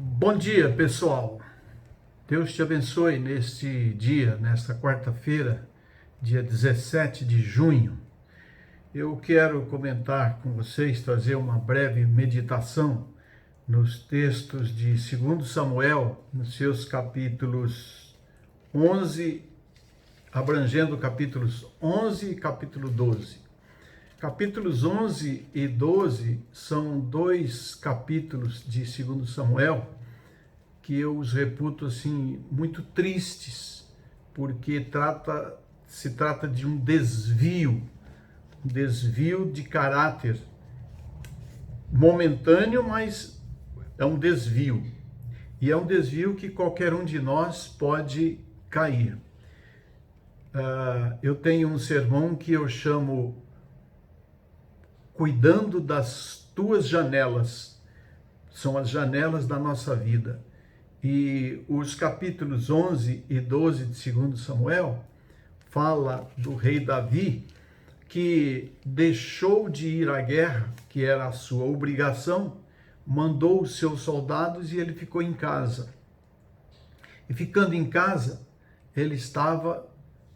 Bom dia, pessoal. Deus te abençoe neste dia, nesta quarta-feira, dia 17 de junho. Eu quero comentar com vocês, trazer uma breve meditação nos textos de 2 Samuel, nos seus capítulos 11, abrangendo capítulos 11 e capítulo 12. Capítulos 11 e 12 são dois capítulos de 2 Samuel que eu os reputo assim muito tristes, porque se trata de um desvio de caráter momentâneo, mas é um desvio. E é um desvio que qualquer um de nós pode cair. Eu tenho um sermão que eu chamo Cuidando das Tuas Janelas. São as janelas da nossa vida. E os capítulos 11 e 12 de 2 Samuel fala do rei Davi, que deixou de ir à guerra, que era a sua obrigação, mandou os seus soldados e ele ficou em casa. E ficando em casa, ele estava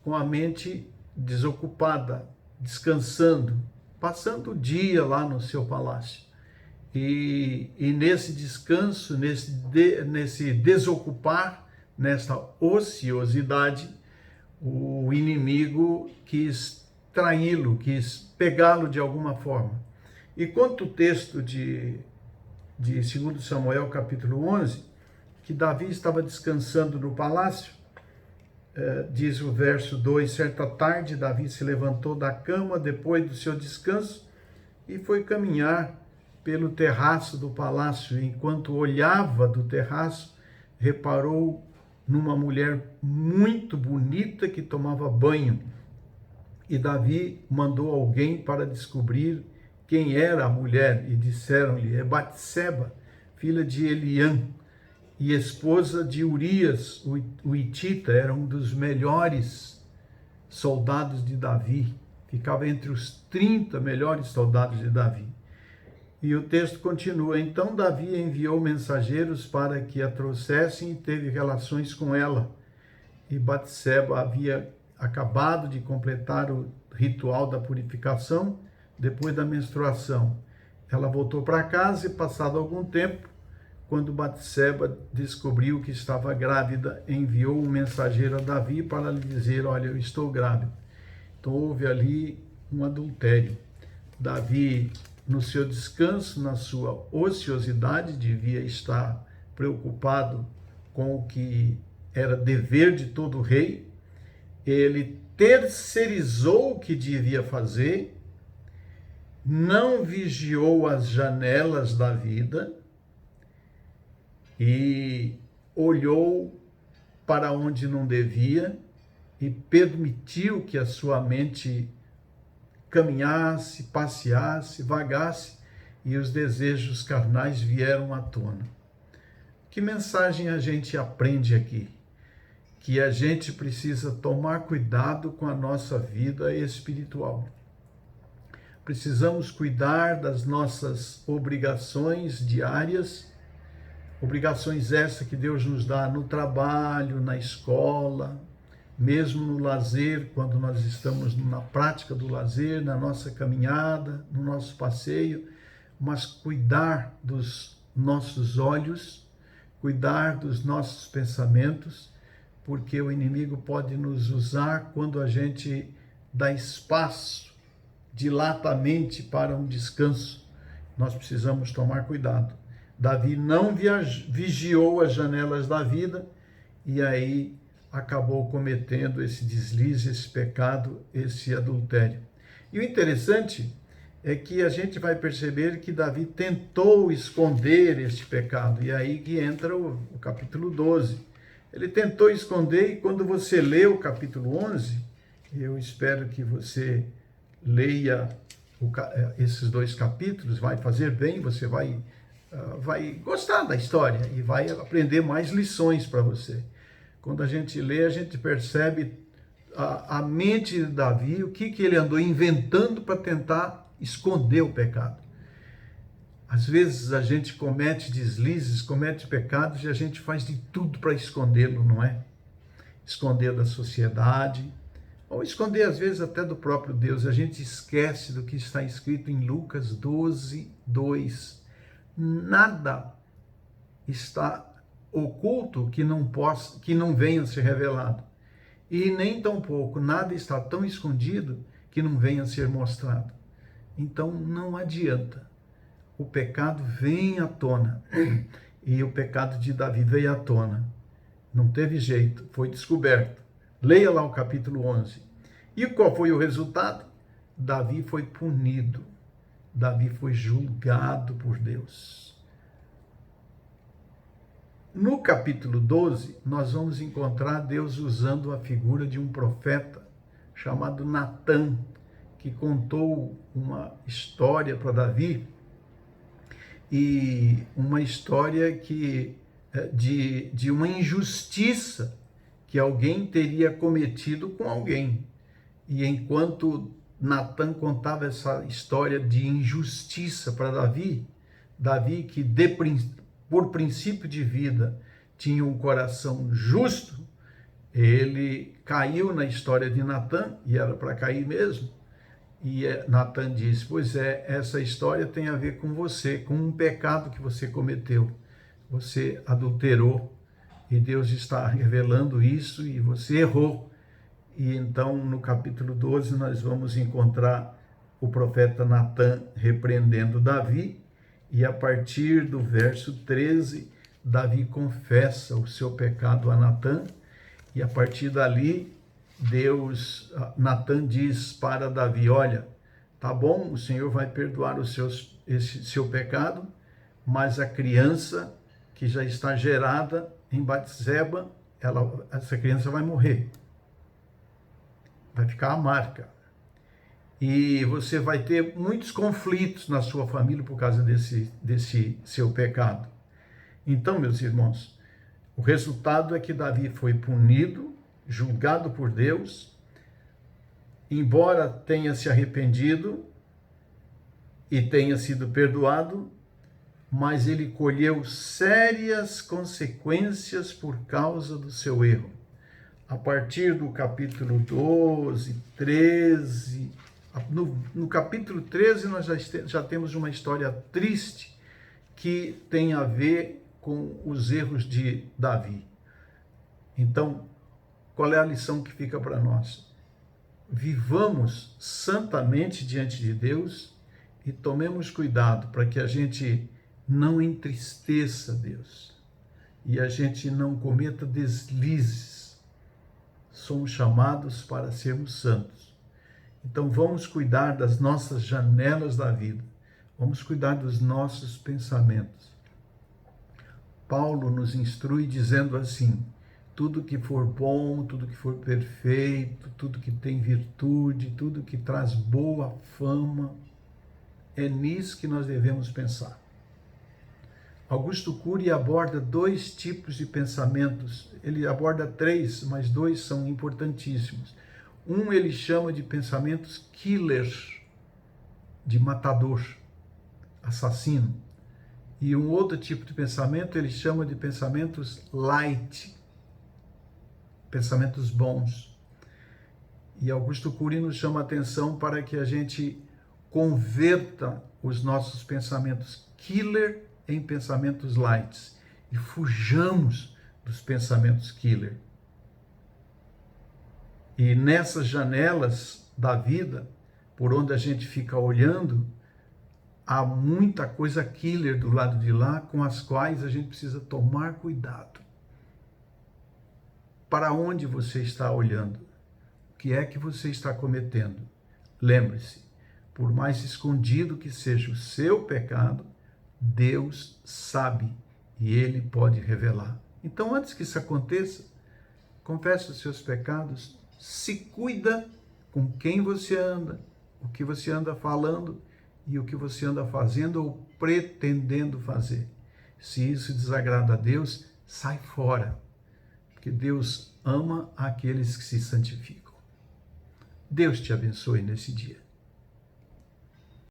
com a mente desocupada, descansando, passando o dia lá no seu palácio. E nesse descanso, nesse desocupar, nessa ociosidade, o inimigo quis traí-lo, quis pegá-lo de alguma forma. E conta o texto de 2 Samuel, capítulo 11, que Davi estava descansando no palácio. Diz o verso 2, certa tarde Davi se levantou da cama depois do seu descanso e foi caminhar pelo terraço do palácio. Enquanto olhava do terraço, reparou numa mulher muito bonita que tomava banho. E Davi mandou alguém para descobrir quem era a mulher, e disseram-lhe: é Batseba, filha de Eliã, e esposa de Urias, o hitita. Era um dos melhores soldados de Davi, ficava entre os 30 melhores soldados de Davi. E o texto continua: então Davi enviou mensageiros para que a trouxessem e teve relações com ela. E Batseba havia acabado de completar o ritual da purificação depois da menstruação. Ela voltou para casa e, passado algum tempo, quando Batseba descobriu que estava grávida, enviou um mensageiro a Davi para lhe dizer: olha, eu estou grávida. Então houve ali um adultério. Davi, no seu descanso, na sua ociosidade, devia estar preocupado com o que era dever de todo rei. Ele terceirizou o que devia fazer, não vigiou as janelas da vida e olhou para onde não devia e permitiu que a sua mente caminhasse, passeasse, vagasse, e os desejos carnais vieram à tona. Que mensagem a gente aprende aqui? Que a gente precisa tomar cuidado com a nossa vida espiritual. Precisamos cuidar das nossas obrigações diárias, obrigações essas que Deus nos dá no trabalho, na escola, mesmo no lazer, quando nós estamos na prática do lazer, na nossa caminhada, no nosso passeio, mas cuidar dos nossos olhos, cuidar dos nossos pensamentos, porque o inimigo pode nos usar quando a gente dá espaço, dilata a mente para um descanso. Nós precisamos tomar cuidado. Davi não vigiou as janelas da vida e aí acabou cometendo esse deslize, esse pecado, esse adultério. E o interessante é que a gente vai perceber que Davi tentou esconder esse pecado, e aí que entra o capítulo 12. Ele tentou esconder, e quando você lê o capítulo 11, eu espero que você leia esses dois capítulos, vai fazer bem, você vai gostar da história e vai aprender mais lições para você. Quando a gente lê, a gente percebe a mente de Davi, o que ele andou inventando para tentar esconder o pecado. Às vezes a gente comete deslizes, comete pecados e a gente faz de tudo para escondê-lo, não é? Esconder da sociedade, ou esconder às vezes até do próprio Deus. A gente esquece do que está escrito em Lucas 12, 2. Nada está oculto que não venha a ser revelado. E nem tampouco nada está tão escondido que não venha a ser mostrado. Então não adianta. O pecado vem à tona. E o pecado de Davi veio à tona. Não teve jeito, foi descoberto. Leia lá o capítulo 11. E qual foi o resultado? Davi foi punido. Davi foi julgado por Deus. No capítulo 12, nós vamos encontrar Deus usando a figura de um profeta chamado Natã, que contou uma história para Davi, e uma história de uma injustiça que alguém teria cometido com alguém. E enquanto Natã contava essa história de injustiça para Davi, Davi que por princípio de vida tinha um coração justo, ele caiu na história de Natã, e era para cair mesmo, e Natã disse, pois é, essa história tem a ver com você, com um pecado que você cometeu, você adulterou, e Deus está revelando isso, e você errou. E então no capítulo 12 nós vamos encontrar o profeta Natã repreendendo Davi, e a partir do verso 13, Davi confessa o seu pecado a Natã, e a partir dali, Natã diz para Davi, olha, tá bom, o Senhor vai perdoar esse seu pecado, mas a criança que já está gerada em Batseba, essa criança vai morrer. Vai ficar a marca. E você vai ter muitos conflitos na sua família por causa desse seu pecado. Então, meus irmãos, o resultado é que Davi foi punido, julgado por Deus, embora tenha se arrependido e tenha sido perdoado, mas ele colheu sérias consequências por causa do seu erro. A partir do capítulo 12, 13, no capítulo 13 nós já temos uma história triste que tem a ver com os erros de Davi. Então, qual é a lição que fica para nós? Vivamos santamente diante de Deus e tomemos cuidado para que a gente não entristeça Deus e a gente não cometa deslizes. Somos chamados para sermos santos. Então vamos cuidar das nossas janelas da vida. Vamos cuidar dos nossos pensamentos. Paulo nos instrui dizendo assim, tudo que for bom, tudo que for perfeito, tudo que tem virtude, tudo que traz boa fama, é nisso que nós devemos pensar. Augusto Cury aborda 2 tipos de pensamentos. Ele aborda 3, mas 2 são importantíssimos. Um ele chama de pensamentos killer, de matador, assassino. E um outro tipo de pensamento ele chama de pensamentos light, pensamentos bons. E Augusto Cury nos chama a atenção para que a gente converta os nossos pensamentos killer em pensamentos light e fujamos dos pensamentos killer. E nessas janelas da vida, por onde a gente fica olhando, há muita coisa killer do lado de lá, com as quais a gente precisa tomar cuidado. Para onde você está olhando? O que é que você está cometendo? Lembre-se, por mais escondido que seja o seu pecado, Deus sabe e Ele pode revelar. Então, antes que isso aconteça, confesse os seus pecados, se cuida com quem você anda, o que você anda falando e o que você anda fazendo ou pretendendo fazer. Se isso desagrada a Deus, sai fora, porque Deus ama aqueles que se santificam. Deus te abençoe nesse dia.